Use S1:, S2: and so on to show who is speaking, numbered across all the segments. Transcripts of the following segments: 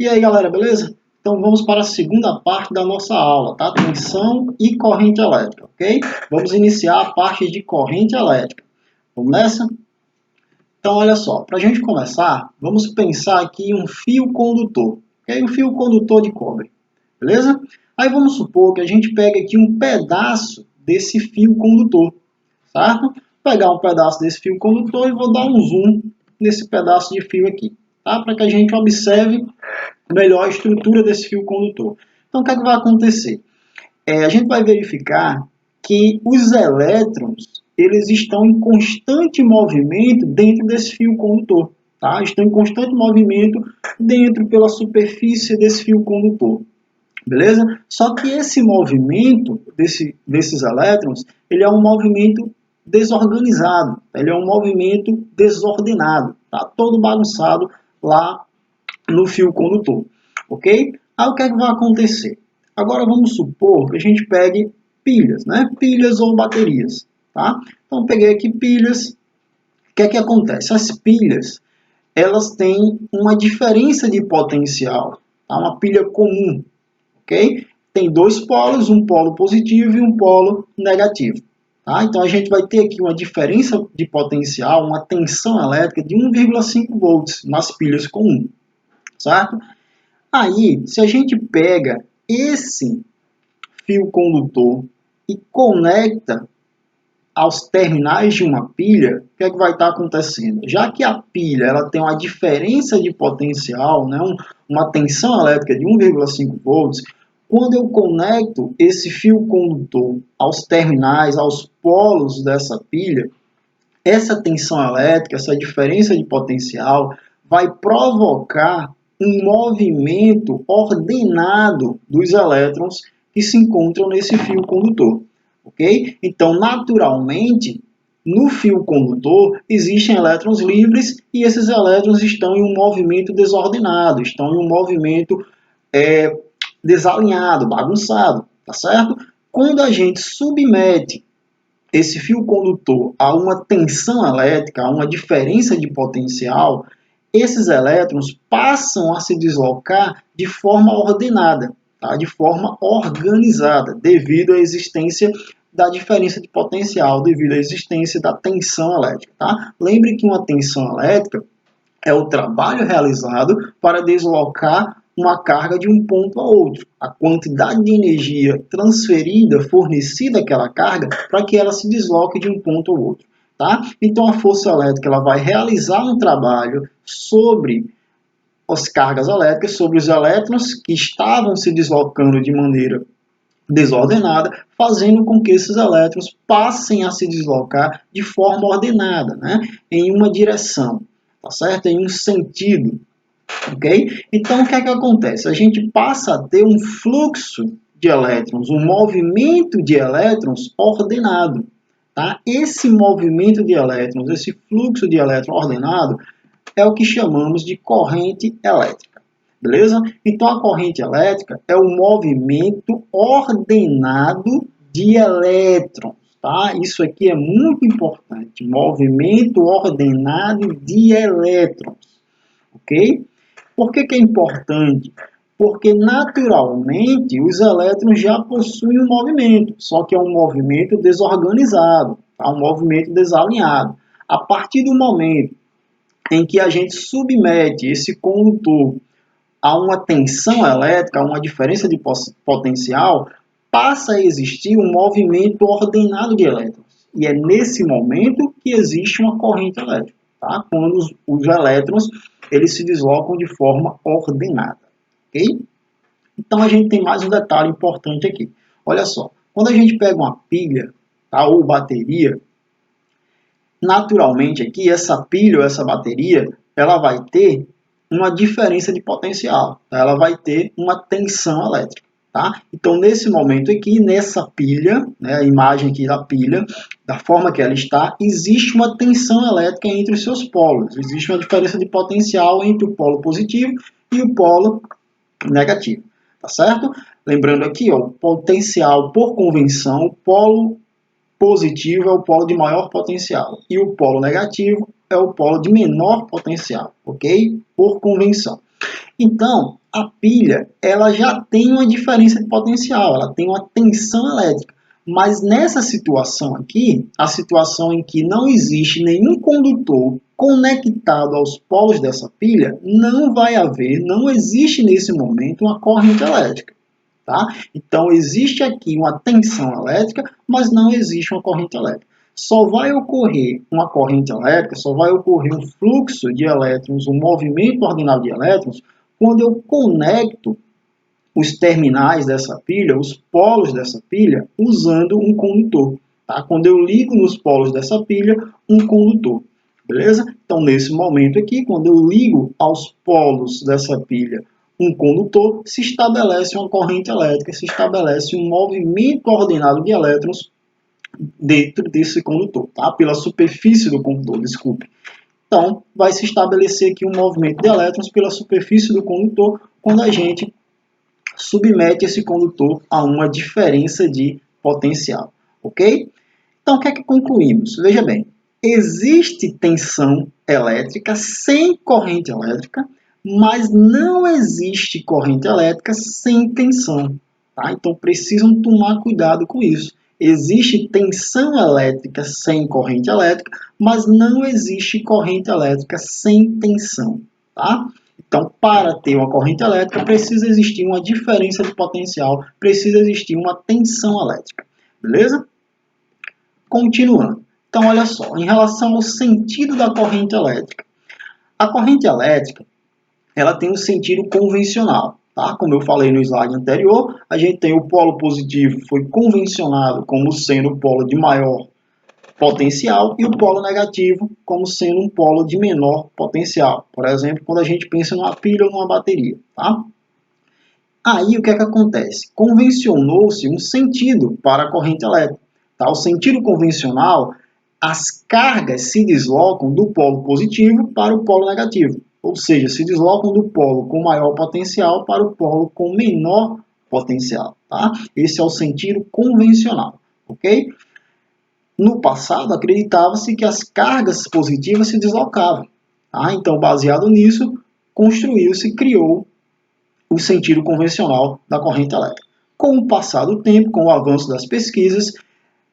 S1: E aí, galera, beleza? Então vamos para a segunda parte da nossa aula, tá? Tensão e corrente elétrica, ok? Vamos iniciar a parte de corrente elétrica. Vamos nessa? Então, olha só, para a gente começar, vamos pensar aqui em um fio condutor, ok? Um fio condutor de cobre, beleza? Aí vamos supor que a gente pegue aqui um pedaço desse fio condutor, certo? Vou pegar um pedaço desse fio condutor e vou dar um zoom nesse pedaço de fio aqui, tá? Para que a gente observe melhor a estrutura desse fio condutor. Então, o que é que vai acontecer? A gente vai verificar que os elétrons eles estão em constante movimento dentro desse fio condutor. Tá? Estão em constante movimento dentro pela superfície desse fio condutor. Beleza? Só que esse movimento desses elétrons, ele é um movimento desorganizado, ele é um movimento desordenado, tá? Todo bagunçado lá no fio condutor, ok? Aí o que é que vai acontecer? Agora vamos supor que a gente pegue pilhas, né? Pilhas ou baterias, tá? Então peguei aqui pilhas. O que é que acontece? As pilhas, elas têm uma diferença de potencial, tá? Uma pilha comum, ok? Tem dois polos, um polo positivo e um polo negativo. Tá? Então a gente vai ter aqui uma diferença de potencial, uma tensão elétrica de 1,5 volts nas pilhas comuns, certo? Aí, se a gente pega esse fio condutor e conecta aos terminais de uma pilha, o que é que vai estar acontecendo? Já que a pilha ela tem uma diferença de potencial, né, uma tensão elétrica de 1,5 volts, quando eu conecto esse fio condutor aos terminais, aos polos dessa pilha, essa tensão elétrica, essa diferença de potencial, vai provocar um movimento ordenado dos elétrons que se encontram nesse fio condutor, ok? Então, naturalmente, no fio condutor existem elétrons livres e esses elétrons estão em um movimento desordenado, estão em um movimento desalinhado, bagunçado, tá certo? Quando a gente submete esse fio condutor a uma tensão elétrica, a uma diferença de potencial, esses elétrons passam a se deslocar de forma ordenada, tá? De forma organizada, devido à existência da diferença de potencial, devido à existência da tensão elétrica. Tá? Lembre que uma tensão elétrica é o trabalho realizado para deslocar uma carga de um ponto a outro. A quantidade de energia transferida, fornecida àquela carga, para que ela se desloque de um ponto ao outro. Tá? Então, a força elétrica ela vai realizar um trabalho sobre as cargas elétricas, sobre os elétrons que estavam se deslocando de maneira desordenada, fazendo com que esses elétrons passem a se deslocar de forma ordenada, né? Em uma direção, tá certo? Em um sentido, ok? Então, o que é que acontece? A gente passa a ter um fluxo de elétrons, um movimento de elétrons ordenado, tá? Esse movimento de elétrons, esse fluxo de elétrons ordenado, é o que chamamos de corrente elétrica. Beleza? Então, a corrente elétrica é o movimento ordenado de elétrons. Tá? Isso aqui é muito importante. Movimento ordenado de elétrons. Ok? Por que é importante? Porque, naturalmente, os elétrons já possuem um movimento, só que é um movimento desorganizado, tá? Um movimento desalinhado. A partir do momento em que a gente submete esse condutor a uma tensão elétrica, a uma diferença de potencial, passa a existir um movimento ordenado de elétrons. E é nesse momento que existe uma corrente elétrica, tá? Quando os elétrons eles se deslocam de forma ordenada. Ok? Então a gente tem mais um detalhe importante aqui. Olha só, quando a gente pega uma pilha, tá, ou bateria, naturalmente aqui essa pilha ou essa bateria, ela vai ter uma diferença de potencial, tá? Ela vai ter uma tensão elétrica, tá? Então nesse momento aqui, nessa pilha, né, a imagem aqui da pilha, da forma que ela está, existe uma tensão elétrica entre os seus polos, existe uma diferença de potencial entre o polo positivo e o polo negativo, tá certo? Lembrando aqui, ó, potencial por convenção, o polo positivo é o polo de maior potencial e o polo negativo é o polo de menor potencial, ok? Por convenção. Então, a pilha ela já tem uma diferença de potencial, ela tem uma tensão elétrica. Mas nessa situação aqui, a situação em que não existe nenhum condutor conectado aos polos dessa pilha, não vai haver, não existe nesse momento uma corrente elétrica. Tá? Então existe aqui uma tensão elétrica, mas não existe uma corrente elétrica. Só vai ocorrer uma corrente elétrica, só vai ocorrer um fluxo de elétrons, um movimento ordenado de elétrons, quando eu conecto os terminais dessa pilha, os polos dessa pilha, usando um condutor. Tá? Quando eu ligo nos polos dessa pilha, um condutor. Beleza? Então, nesse momento aqui, quando eu ligo aos polos dessa pilha um condutor, se estabelece uma corrente elétrica, se estabelece um movimento ordenado de elétrons dentro desse condutor, tá? Pela superfície do condutor, desculpe. Então, vai se estabelecer aqui um movimento de elétrons pela superfície do condutor quando a gente submete esse condutor a uma diferença de potencial, ok? Então, o que é que concluímos? Veja bem, existe tensão elétrica sem corrente elétrica, mas não existe corrente elétrica sem tensão. Tá? Então, precisam tomar cuidado com isso. Existe tensão elétrica sem corrente elétrica, mas não existe corrente elétrica sem tensão. Tá? Então, para ter uma corrente elétrica, precisa existir uma diferença de potencial, precisa existir uma tensão elétrica. Beleza? Continuando. Então, olha só, em relação ao sentido da corrente elétrica. A corrente elétrica, ela tem um sentido convencional. Tá? Como eu falei no slide anterior, a gente tem o polo positivo, foi convencionado como sendo o polo de maior potencial, e o polo negativo como sendo um polo de menor potencial. Por exemplo, quando a gente pensa numa pilha ou numa bateria. Tá? Aí, o que é que acontece? Convencionou-se um sentido para a corrente elétrica. Tá? O sentido convencional, as cargas se deslocam do polo positivo para o polo negativo. Ou seja, se deslocam do polo com maior potencial para o polo com menor potencial. Tá? Esse é o sentido convencional. Ok? No passado, acreditava-se que as cargas positivas se deslocavam. Tá? Então, baseado nisso, construiu-se, criou o sentido convencional da corrente elétrica. Com o passar do tempo, com o avanço das pesquisas,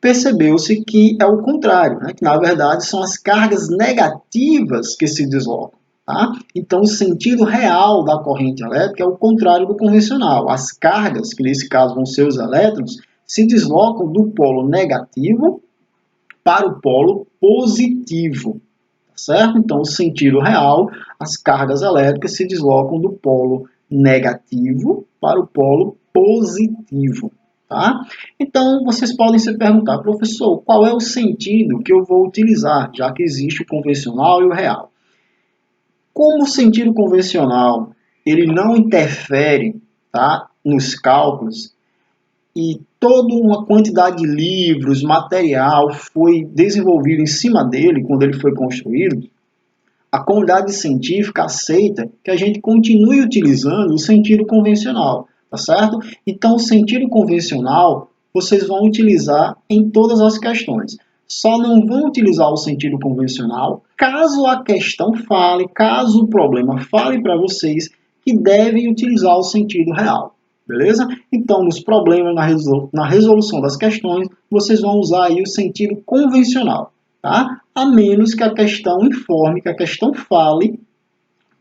S1: percebeu-se que é o contrário, né? Que na verdade são as cargas negativas que se deslocam. Tá? Então, o sentido real da corrente elétrica é o contrário do convencional. As cargas, que nesse caso vão ser os elétrons, se deslocam do polo negativo para o polo positivo. Certo? Então, o sentido real, as cargas elétricas se deslocam do polo negativo para o polo positivo. Tá? Então, vocês podem se perguntar, professor, qual é o sentido que eu vou utilizar, já que existe o convencional e o real? Como o sentido convencional ele não interfere, tá, nos cálculos, e toda uma quantidade de livros, material foi desenvolvido em cima dele quando ele foi construído, a comunidade científica aceita que a gente continue utilizando o sentido convencional, tá certo? Então, o sentido convencional vocês vão utilizar em todas as questões. Só não vão utilizar o sentido convencional caso a questão fale, caso o problema fale para vocês que devem utilizar o sentido real. Beleza? Então, nos problemas, na resolução das questões, vocês vão usar aí o sentido convencional. Tá? A menos que a questão informe, que a questão fale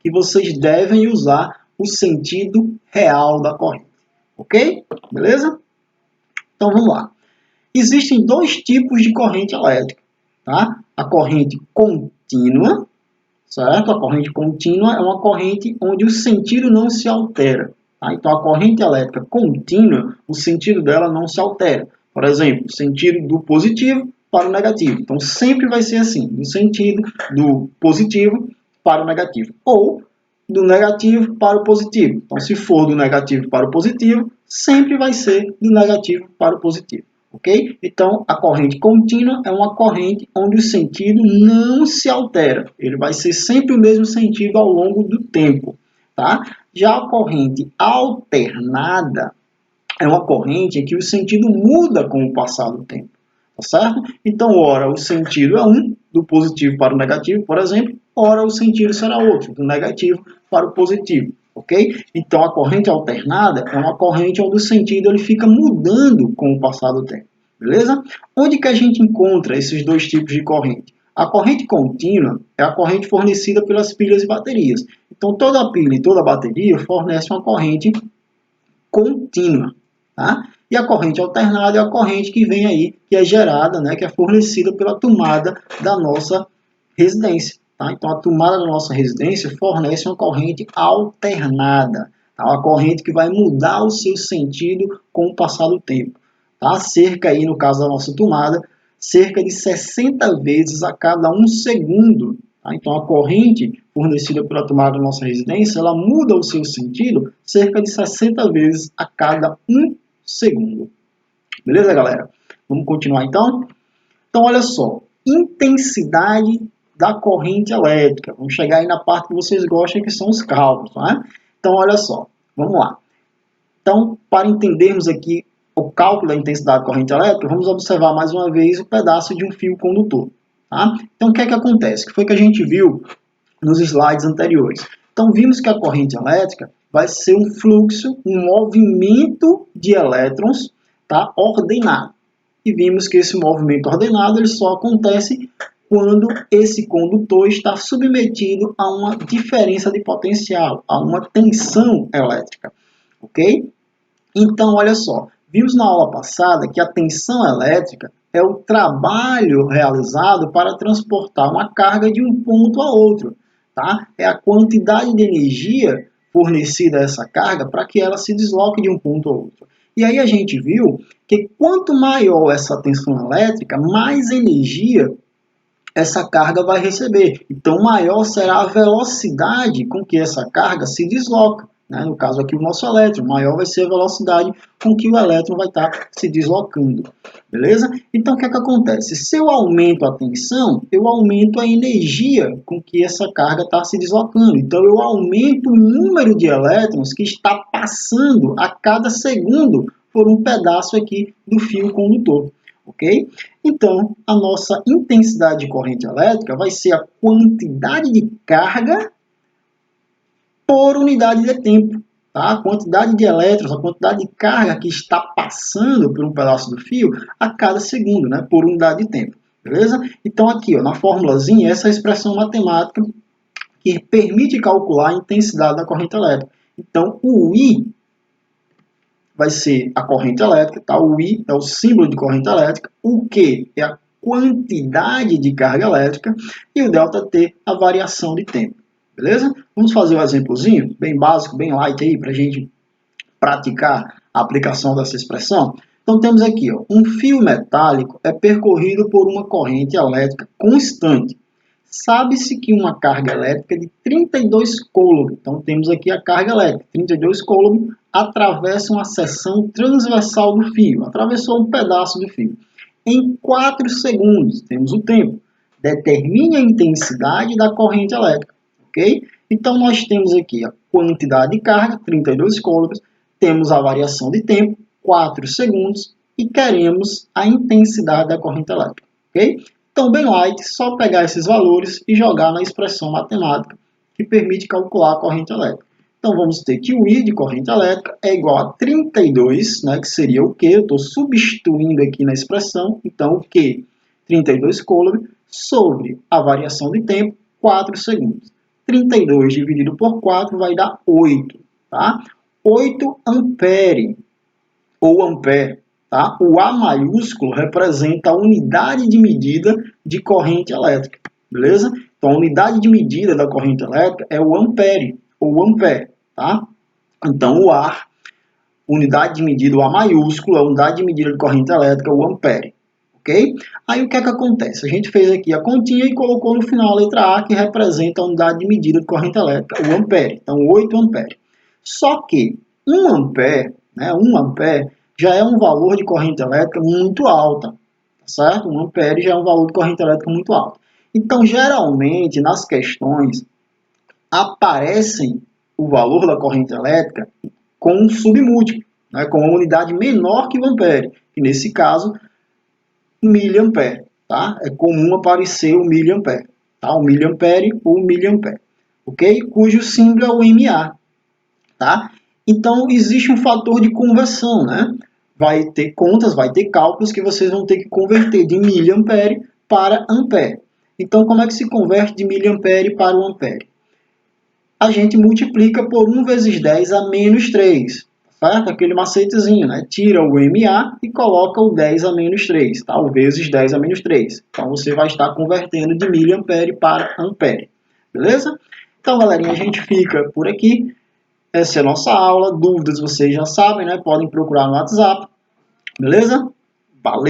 S1: que vocês devem usar o sentido real da corrente. Ok? Beleza? Então vamos lá. Existem dois tipos de corrente elétrica. Tá? A corrente contínua, certo? A corrente contínua é uma corrente onde o sentido não se altera. Tá? Então a corrente elétrica contínua, o sentido dela não se altera. Por exemplo, o sentido do positivo para o negativo. Então, sempre vai ser assim, no sentido do positivo para o negativo. Ou do negativo para o positivo. Então, se for do negativo para o positivo, sempre vai ser do negativo para o positivo. Ok? Então, a corrente contínua é uma corrente onde o sentido não se altera. Ele vai ser sempre o mesmo sentido ao longo do tempo. Tá? Já a corrente alternada é uma corrente em que o sentido muda com o passar do tempo. Tá certo? Então, ora o sentido é um, do positivo para o negativo, por exemplo, ora o sentido será outro, do negativo para o positivo. ok? Então a corrente alternada é uma corrente onde o sentido ele fica mudando com o passar do tempo, beleza? Onde que a gente encontra esses dois tipos de corrente? A corrente contínua é a corrente fornecida pelas pilhas e baterias. Então toda pilha e toda bateria fornece uma corrente contínua, tá? E a corrente alternada é a corrente que vem aí, que é gerada, né, que é fornecida pela tomada da nossa residência. Tá? Então, a tomada da nossa residência fornece uma corrente alternada, tá? Uma corrente que vai mudar o seu sentido com o passar do tempo. Tá? Cerca aí, no caso da nossa tomada, cerca de 60 vezes a cada 1 segundo. Tá? Então, a corrente fornecida pela tomada da nossa residência, ela muda o seu sentido cerca de 60 vezes a cada 1 segundo. Beleza, galera? Vamos continuar então? Então, olha só. Intensidade da corrente elétrica. Vamos chegar aí na parte que vocês gostam, que são os cálculos, né? Então, olha só. Vamos lá. Então, para entendermos aqui o cálculo da intensidade da corrente elétrica, vamos observar mais uma vez o pedaço de um fio condutor. Tá? Então, o que é que acontece? O que foi que a gente viu nos slides anteriores? Então, vimos que a corrente elétrica vai ser um fluxo, um movimento de elétrons, tá, ordenado. E vimos que esse movimento ordenado ele só acontece quando esse condutor está submetido a uma diferença de potencial, a uma tensão elétrica, ok? Então, olha só, vimos na aula passada que a tensão elétrica é o trabalho realizado para transportar uma carga de um ponto a outro, tá? É a quantidade de energia fornecida a essa carga para que ela se desloque de um ponto a outro. E aí a gente viu que quanto maior essa tensão elétrica, mais energia essa carga vai receber. Então, maior será a velocidade com que essa carga se desloca. Né? No caso aqui, o nosso elétron, maior vai ser a velocidade com que o elétron vai estar se deslocando. Beleza? Então, o que é que acontece? Se eu aumento a tensão, eu aumento a energia com que essa carga está se deslocando. Então, eu aumento o número de elétrons que está passando a cada segundo por um pedaço aqui do fio condutor. Ok? Então, a nossa intensidade de corrente elétrica vai ser a quantidade de carga por unidade de tempo. Tá? A quantidade de elétrons, a quantidade de carga que está passando por um pedaço do fio a cada segundo, né? Por unidade de tempo. Beleza? Então, aqui ó, na formulazinha, essa é a expressão matemática que permite calcular a intensidade da corrente elétrica. Então, o I vai ser a corrente elétrica, tá? O I é o símbolo de corrente elétrica, o Q é a quantidade de carga elétrica e o ΔT a variação de tempo, beleza? Vamos fazer um exemplozinho bem básico, bem light aí, para a gente praticar a aplicação dessa expressão. Então temos aqui, ó, um fio metálico é percorrido por uma corrente elétrica constante. Sabe-se que uma carga elétrica de 32 coulomb, então temos aqui a carga elétrica, 32 coulomb, atravessa uma seção transversal do fio, atravessou um pedaço do fio. Em 4 segundos, temos o tempo. Determine a intensidade da corrente elétrica, ok? Então nós temos aqui a quantidade de carga, 32 coulombs, temos a variação de tempo, 4 segundos, e queremos a intensidade da corrente elétrica, ok? Então, bem light, só pegar esses valores e jogar na expressão matemática que permite calcular a corrente elétrica. Então, vamos ter que o I de corrente elétrica é igual a 32, né, que seria o Q, eu estou substituindo aqui na expressão, então o Q, 32 coulomb, sobre a variação de tempo, 4 segundos. 32 dividido por 4 vai dar 8, tá? 8 ampere, ou ampere. Tá? O A maiúsculo representa a unidade de medida de corrente elétrica, beleza? Então, a unidade de medida da corrente elétrica é o ampere, ou ampere, tá? Então, o A, unidade de medida, o A maiúsculo, a unidade de medida de corrente elétrica, o ampere, ok? Aí, o que é que acontece? A gente fez aqui a continha e colocou no final a letra A, que representa a unidade de medida de corrente elétrica, o ampere, então 8 ampere. Só que 1 ampere, né, 1 ampere, já é um valor de corrente elétrica muito alta, certo? 1 ampere já é um valor de corrente elétrica muito alto. Então, geralmente, nas questões, aparecem o valor da corrente elétrica com um submúltiplo, né, com uma unidade menor que o ampere, que nesse caso, miliampere. Tá? É comum aparecer o miliampere, tá? O miliampere ou miliampere, ok? Cujo símbolo é o MA. tá? Então, existe um fator de conversão, né? Vai ter contas, vai ter cálculos que vocês vão ter que converter de miliampere para ampere. Então, como é que se converte de miliampere para o ampere? A gente multiplica por 1 vezes 10 a menos 3, certo? Aquele macetezinho, né? Tira o MA e coloca o 10 a menos 3, tá? O vezes 10 a menos 3. Então, você vai estar convertendo de miliampere para ampere, beleza? Então, galerinha, a gente fica por aqui. Essa é a nossa aula. Dúvidas vocês já sabem, né? Podem procurar no WhatsApp, beleza?